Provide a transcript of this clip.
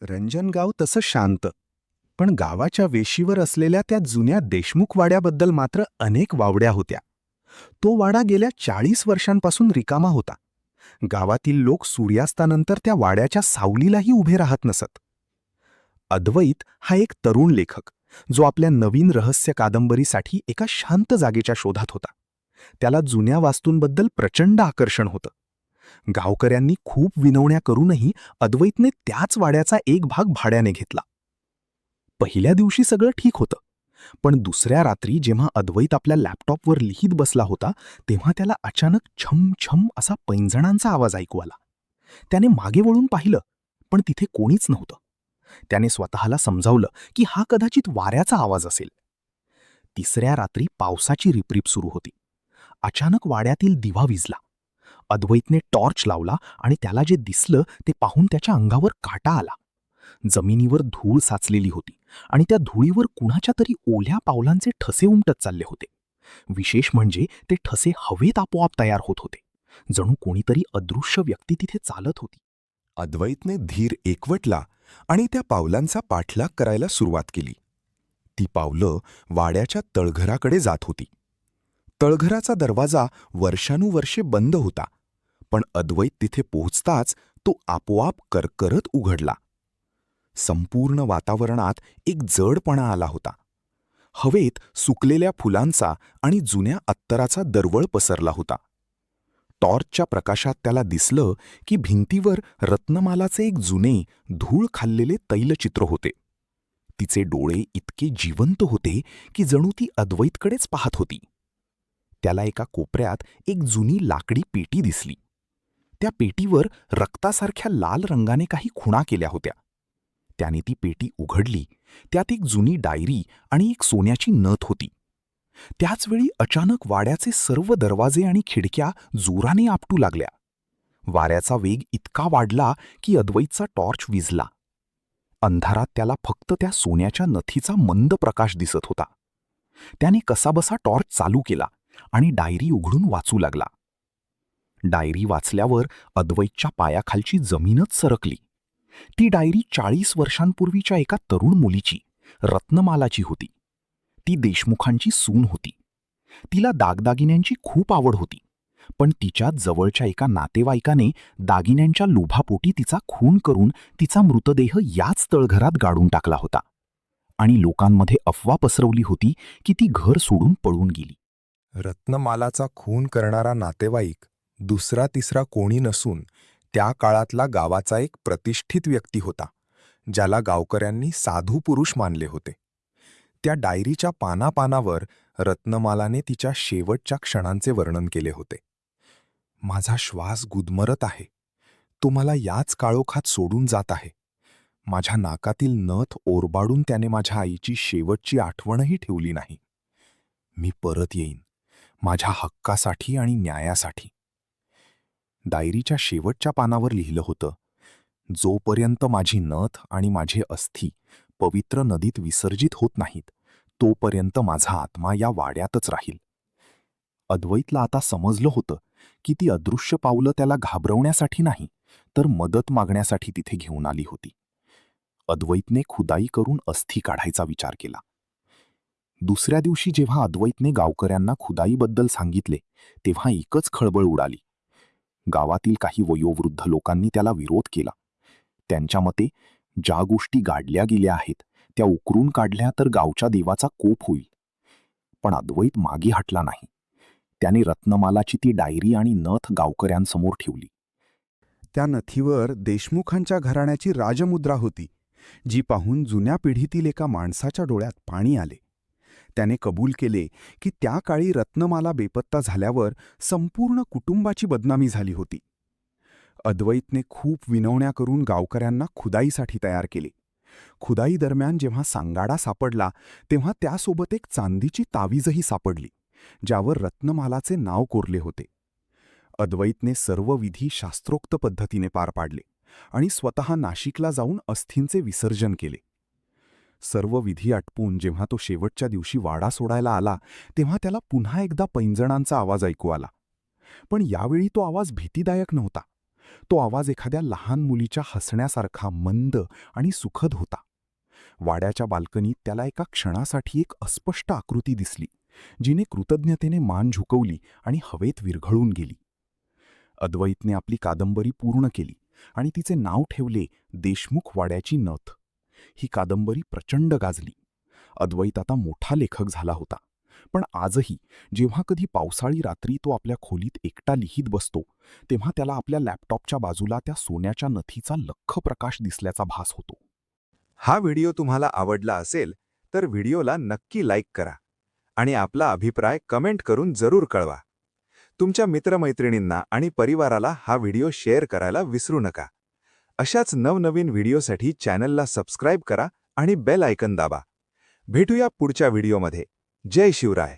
रंजनगाव तसं शांत, पण गावाच्या वेशीवर असलेल्या त्या जुन्या देशमुख वाड्याबद्दल मात्र अनेक वावड्या होत्या. तो वाडा गेल्या 40 वर्षांपासून रिकामा होता. गावातील लोक सूर्यास्तानंतर त्या वाड्याच्या सावलीलाही उभे राहत नसत. अद्वैत हा एक तरुण लेखक, जो आपल्या नवीन रहस्य कादंबरीसाठी एका शांत जागेच्या शोधात होता. त्याला जुन्या वास्तूंबद्दल प्रचंड आकर्षण होतं. गावकऱ्यांनी खूप विनवण्या करूनही अद्वैतने त्याच वाड्याचा एक भाग भाड्याने घेतला. पहिल्या दिवशी सगळं ठीक होतं, पण दुसऱ्या रात्री जेव्हा अद्वैत आपल्या लॅपटॉपवर लिहित बसला होता, तेव्हा त्याला अचानक छम छम असा पैंजणांचा आवाज ऐकू आला. त्याने मागे वळून पाहिलं, पण तिथे कोणीच नव्हतं. त्याने स्वतःला समजावलं की हा कदाचित वाऱ्याचा आवाज असेल. तिसऱ्या रात्री पावसाची रिपरिप सुरू होती. अचानक वाड्यातील दिवा विझला. अद्वैतने टॉर्च लावला आणि त्याला जे दिसलं ते पाहून त्याच्या अंगावर काटा आला. जमिनीवर धूळ साचलेली होती आणि त्या धुळीवर कुणाच्या तरी ओल्या पावलांचे ठसे उमटत चालले होते. विशेष म्हणजे ते ठसे हवेत आपोआप तयार होत होते, जणू कोणीतरी अदृश्य व्यक्ती तिथे चालत होती. अद्वैतने धीर एकवटला आणि त्या पावलांचा पाठलाग करायला सुरुवात केली. ती पावलं वाड्याच्या तळघराकडे जात होती. तळघराचा दरवाजा वर्षानुवर्षे बंद होता, पण अद्वैत तिथे पोहोचताच तो आपोआप करकरत उघडला. संपूर्ण वातावरणात एक जडपणा आला होता. हवेत सुकलेल्या फुलांचा आणि जुन्या अत्तराचा दरवळ पसरला होता. टॉर्चच्या प्रकाशात त्याला दिसलं की भिंतीवर रत्नमालाचे एक जुने, धूळ खाल्लेले तैलचित्र होते. तिचे डोळे इतके जिवंत होते की जणू ती अद्वैतकडेच पाहत होती. त्याला एका कोपऱ्यात एक जुनी लाकडी पेटी दिसली. त्या पेटीवर रक्तासारख्या लाल रंगाने काही खुणा केल्या होत्या. त्याने ती पेटी उघडली. त्यात एक जुनी डायरी आणि एक सोन्याची नथ होती. त्याचवेळी अचानक वाड्याचे सर्व दरवाजे आणि खिडक्या जोराने आपटू लागल्या. वाऱ्याचा वेग इतका वाढला की अद्वैतचा टॉर्च विझला. अंधारात त्याला फक्त त्या सोन्याच्या नथीचा मंद प्रकाश दिसत होता. त्याने कसाबसा टॉर्च चालू केला आणि डायरी उघडून वाचू लागला. डायरी वाचल्यावर अद्वैतच्या पायाखालची जमीनच सरकली. ती डायरी 40 वर्षांपूर्वीच्या एका तरुण मुलीची, रत्नमालाची होती. ती देशमुखांची सून होती. तिला दागदागिन्यांची खूप आवड होती, पण तिच्या जवळच्या एका नातेवाईकाने दागिन्यांच्या लोभापोटी तिचा खून करून तिचा मृतदेह याच तळघरात गाडून टाकला होता. आणि लोकांमध्ये अफवा पसरवली होती की ती घर सोडून पळून गेली. रत्नमालाचा खून करणारा नातेवाईक दुसरा तिसरा कोणी नसून त्या काळातला गावाचा एक प्रतिष्ठित व्यक्ती होता, ज्याला गावकऱ्यांनी साधू पुरुष मानले होते. त्या डायरीच्या पानापानावर रत्नमालाने तिच्या शेवटच्या क्षणांचे वर्णन केले होते. माझा श्वास गुदमरत आहे. तो मला याच काळोखात सोडून जात आहे. माझ्या नाकातील नथ ओरबाडून त्याने माझ्या आईची शेवटची आठवणही ठेवली नाही. मी परत येईन, माझ्या हक्कासाठी आणि न्यायासाठी. डायरीच्या शेवटच्या पानावर लिहिलं होतं, जोपर्यंत माझी नथ आणि माझे अस्थी पवित्र नदीत विसर्जित होत नाहीत, तोपर्यंत माझा आत्मा या वाड्यातच राहील. अद्वैतला आता समजलं होतं की ती अदृश्य पावलं त्याला घाबरवण्यासाठी नाही, तर मदत मागण्यासाठी तिथे घेऊन आली होती. अद्वैतने खुदाई करून अस्थी काढायचा विचार केला. दुसऱ्या दिवशी जेव्हा अद्वैतने गावकऱ्यांना खुदाईबद्दल सांगितले, तेव्हा एकच खळबळ उडाली. गावातील काही वयोवृद्ध लोकांनी त्याला विरोध केला. त्यांच्या मते, ज्या गोष्टी गाडल्या गेल्या आहेत त्या उकरून काढल्या तर गावच्या देवाचा कोप होईल. पण अद्वैत मागे हटला नाही. त्याने रत्नमालाची ती डायरी आणि नथ गावकऱ्यांसमोर ठेवली. त्या नथीवर देशमुखांच्या घराण्याची राजमुद्रा होती, जी पाहून जुन्या पिढीतील एका माणसाच्या डोळ्यात पाणी आले. त्याने कबूल केले की त्या काळी रत्नमाला बेपत्ता झाल्यावर संपूर्ण कुटुंबाची बदनामी झाली होती. अद्वैतने खूप विनवण्या करून गावकऱ्यांना खुदाईसाठी तयार केले. खुदाई दरम्यान जेव्हा सांगाडा सापडला, तेव्हा त्यासोबत एक चांदीची तावीजही सापडली, ज्यावर रत्नमालाचे नाव कोरले होते. अद्वैतने सर्व विधी शास्त्रोक्त पद्धतीने पार पाडले आणि स्वतः नाशिकला जाऊन अस्थींचे विसर्जन केले. सर्व विधी आटपून जेव्हा तो शेवटच्या दिवशी वाडा सोडायला आला, तेव्हा त्याला पुन्हा एकदा पैंजणांचा आवाज ऐकू आला. पण यावेळी तो आवाज भीतीदायक नव्हता, तो आवाज एखाद्या लहान मुलीच्या हसण्यासारखा मंद आणि सुखद होता. वाड्याच्या बाल्कनीत त्याला एका क्षणासाठी एक अस्पष्ट आकृती दिसली, जिने कृतज्ञतेने मान झुकवली आणि हवेत विरघळून गेली. अद्वैतने आपली कादंबरी पूर्ण केली आणि तिचे नाव ठेवले देशमुख वाड्याची नथ. ही कादंबरी प्रचंड गाजली. अद्वैत आता मोठा लेखक झाला होता. पण आजही जेव्हा कधी पावसाळी रात्री तो आपल्या खोलीत एकटा लिहित बसतो, तेव्हा त्याला आपल्या लॅपटॉपच्या बाजूला त्या सोन्याच्या नथीचा लख्ख प्रकाश दिसल्याचा भास होतो. हा व्हिडिओ तुम्हाला आवडला असेल तर व्हिडिओला नक्की लाईक करा आणि आपला अभिप्राय कमेंट करून जरूर कळवा. तुमच्या मित्रमैत्रिणींना आणि परिवाराला हा व्हिडिओ शेअर करायला विसरू नका. अशाच नवनवीन व्हिडिओसाठी चॅनलला सबस्क्राईब करा आणि बेल आयकन दाबा. भेटूया पुढच्या व्हिडिओमध्ये. जय शिवराय.